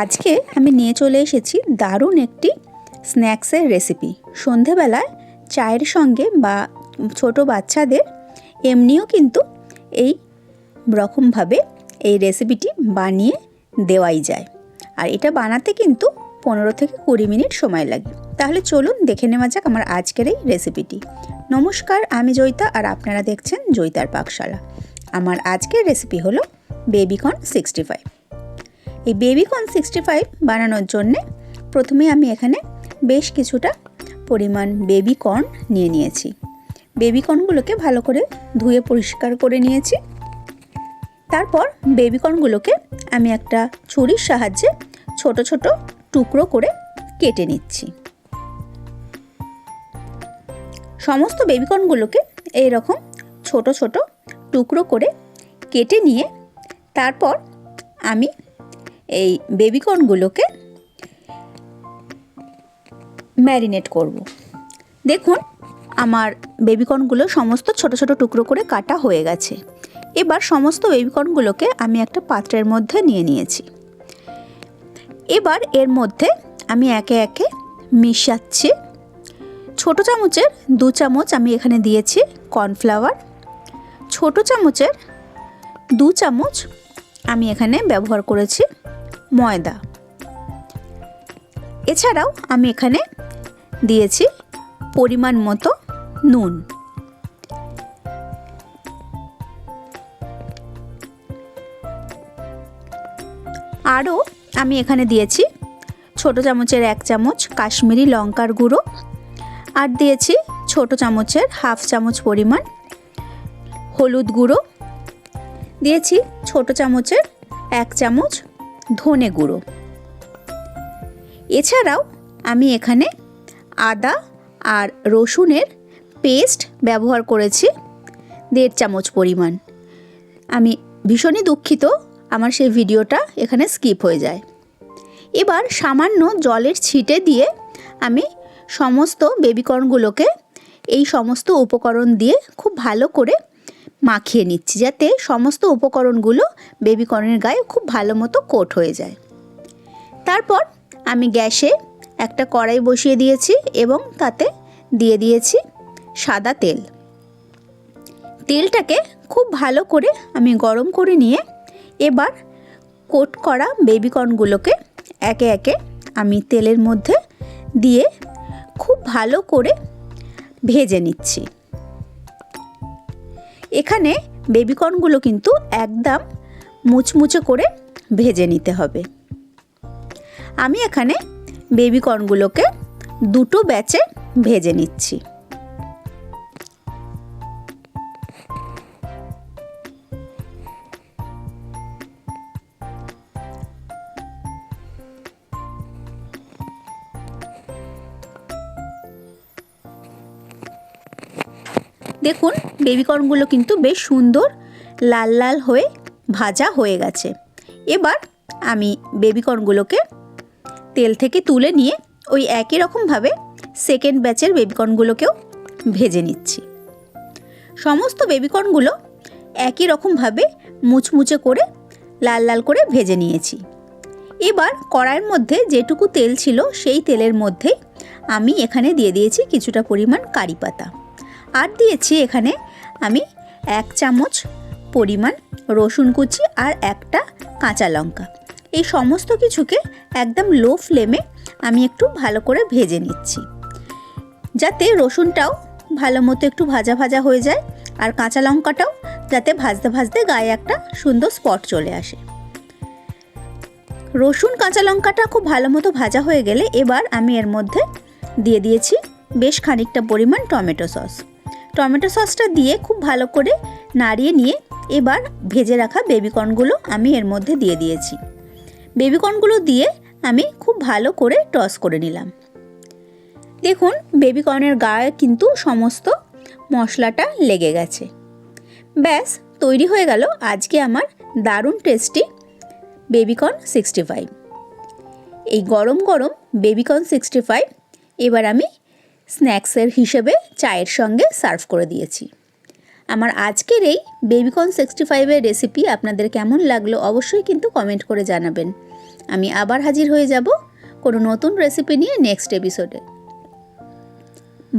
আজকে আমি নিয়ে চলে এসেছি দারুণ একটি স্ন্যাক্সের রেসিপি। সন্ধেবেলায় চায়ের সঙ্গে বা ছোট বাচ্চাদের এমনিও কিন্তু এই রকমভাবে এই রেসিপিটি বানিয়ে দেওয়াই যায়। আর এটা বানাতে কিন্তু 15 থেকে 20 মিনিট সময় লাগে। তাহলে চলুন দেখে নেওয়া যাক আমার আজকের এই রেসিপিটি। নমস্কার, আমি জয়িতা আর আপনারা দেখছেন জয়িতার পাকশালা। আমার আজকের রেসিপি হলো বেবিকর্ন 65। এই বেবিকর্ন 65 বানানোর জন্যে প্রথমে আমি এখানে বেশ কিছুটা পরিমাণ বেবিকর্ন নিয়ে নিয়েছি। বেবিকর্নগুলোকে ভালো করে ধুয়ে পরিষ্কার করে নিয়েছি। তারপর বেবিকর্নগুলোকে আমি একটা ছুরির সাহায্যে ছোট ছোট টুকরো করে কেটে নিচ্ছি। সমস্ত বেবিকর্নগুলোকে এইরকম ছোট ছোট টুকরো করে কেটে নিয়ে তারপর আমি এই বেবিকর্নগুলোকে ম্যারিনেট করব। দেখুন আমার বেবিকর্নগুলো সমস্ত ছোট ছোট টুকরো করে কাটা হয়ে গেছে। এবার সমস্ত বেবিকর্নগুলোকে আমি একটা পাত্রের মধ্যে নিয়ে নিয়েছি। এবার এর মধ্যে আমি একে একে মিশাচ্ছি। ছোট চামচের 2 চামচ আমি এখানে দিয়েছি কর্নফ্লাওয়ার, ছোট চামচের 2 চামচ আমি এখানে ব্যবহার করেছি ময়দা। এছাড়াও আমি এখানে দিয়েছি পরিমাণ মতো নুন। আরও আমি এখানে দিয়েছি ছোট চামচের 1 চামচ কাশ্মীরি লঙ্কার গুঁড়ো, আর দিয়েছি ছোট চামচের 1/2 চামচ পরিমাণ হলুদ গুঁড়ো, দিয়েছি ছোট চামচের 1 চামচ ধনে গুঁড়ো। এছাড়াও আমি এখানে আদা আর রসুনের পেস্ট ব্যবহার করেছি 1.5 চামচ পরিমাণ। আমি ভীষণই দুঃখিত, আমার সেই ভিডিওটা এখানে স্কিপ হয়ে যায়। এবার সামান্য জলের ছিটে দিয়ে আমি সমস্ত বেবিকর্নগুলোকে এই সমস্ত উপকরণ দিয়ে খুব ভালো করে মাখিয়ে নিচ্ছি, যাতে সমস্ত উপকরণগুলো বেবিকর্নের গায়ে খুব ভালো মতো কোট হয়ে যায়। তারপর আমি গ্যাসে একটা কড়াই বসিয়ে দিয়েছি এবং তাতে দিয়ে দিয়েছি সাদা তেল। তেলটাকে খুব ভালো করে আমি গরম করে নিয়ে এবার কোট করা বেবিকর্নগুলোকে একে একে আমি তেলের মধ্যে দিয়ে খুব ভালো করে ভেজে নিচ্ছি। এখানে বেবিকর্নগুলো কিন্তু একদম মুচমুচে করে ভেজে নিতে হবে। আমি এখানে বেবিকর্নগুলোকে 2টো ব্যাচে ভেজে নিচ্ছি। দেখুন বেবিকর্নগুলো কিন্তু বেশ সুন্দর লাল লাল হয়ে ভাজা হয়ে গেছে। এবার আমি বেবিকর্নগুলোকে তেল থেকে তুলে নিয়ে ওই একই রকমভাবে সেকেন্ড ব্যাচের বেবিকর্নগুলোকেও ভেজে নিচ্ছি। সমস্ত বেবিকর্নগুলো একই রকমভাবে মুচমুচে করে লাল লাল করে ভেজে নিয়েছি। এবার কড়াইয়ের মধ্যে যেটুকু তেল ছিল সেই তেলের মধ্যে আমি এখানে দিয়ে দিয়েছি কিছুটা পরিমাণ কারি পাতা, আর দিয়েছি এখানে আমি 1 চামচ পরিমাণ রসুন কুচি আর একটা কাঁচা লঙ্কা। এই সমস্ত কিছুকে একদম লো ফ্লেমে আমি একটু ভালো করে ভেজে নিচ্ছি, যাতে রসুনটাও ভালো মতো একটু ভাজা ভাজা হয়ে যায় আর কাঁচা লঙ্কাটাও যাতে ভাজতে ভাজতে গায়ে একটা সুন্দর স্পট চলে আসে। রসুন কাঁচা লঙ্কাটা খুব ভালো মতো ভাজা হয়ে গেলে এবার আমি এর মধ্যে দিয়ে দিয়েছি বেশ খানিকটা পরিমাণ টমেটো সস। টমেটো সসটা দিয়ে খুব ভালো করে নাড়িয়ে নিয়ে এবার ভেজে রাখা বেবিকর্নগুলো আমি এর মধ্যে দিয়ে দিয়েছি। বেবিকর্নগুলো দিয়ে আমি খুব ভালো করে টস করে নিলাম। দেখুন বেবিকর্নের গায়ে কিন্তু সমস্ত মশলাটা লেগে গেছে। ব্যাস তৈরি হয়ে গেল আজকে আমার দারুণ টেস্টি বেবিকর্ন 65। এই গরম গরম বেবিকর্ন 65 এবার আমি স্ন্যাক্সের হিসেবে চায়ের সঙ্গে সার্ভ করে দিয়েছি। আমার আজকের এই বেবিকর্ন 65-এর রেসিপি আপনাদের কেমন লাগলো অবশ্যই কিন্তু কমেন্ট করে জানাবেন। আমি আবার হাজির হয়ে যাব কোনো নতুন রেসিপি নিয়ে নেক্সট এপিসোডে।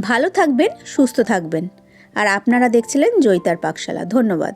ভালো থাকবেন, সুস্থ থাকবেন। আর আপনারা দেখছিলেন জয়িতার পাকশালা। ধন্যবাদ।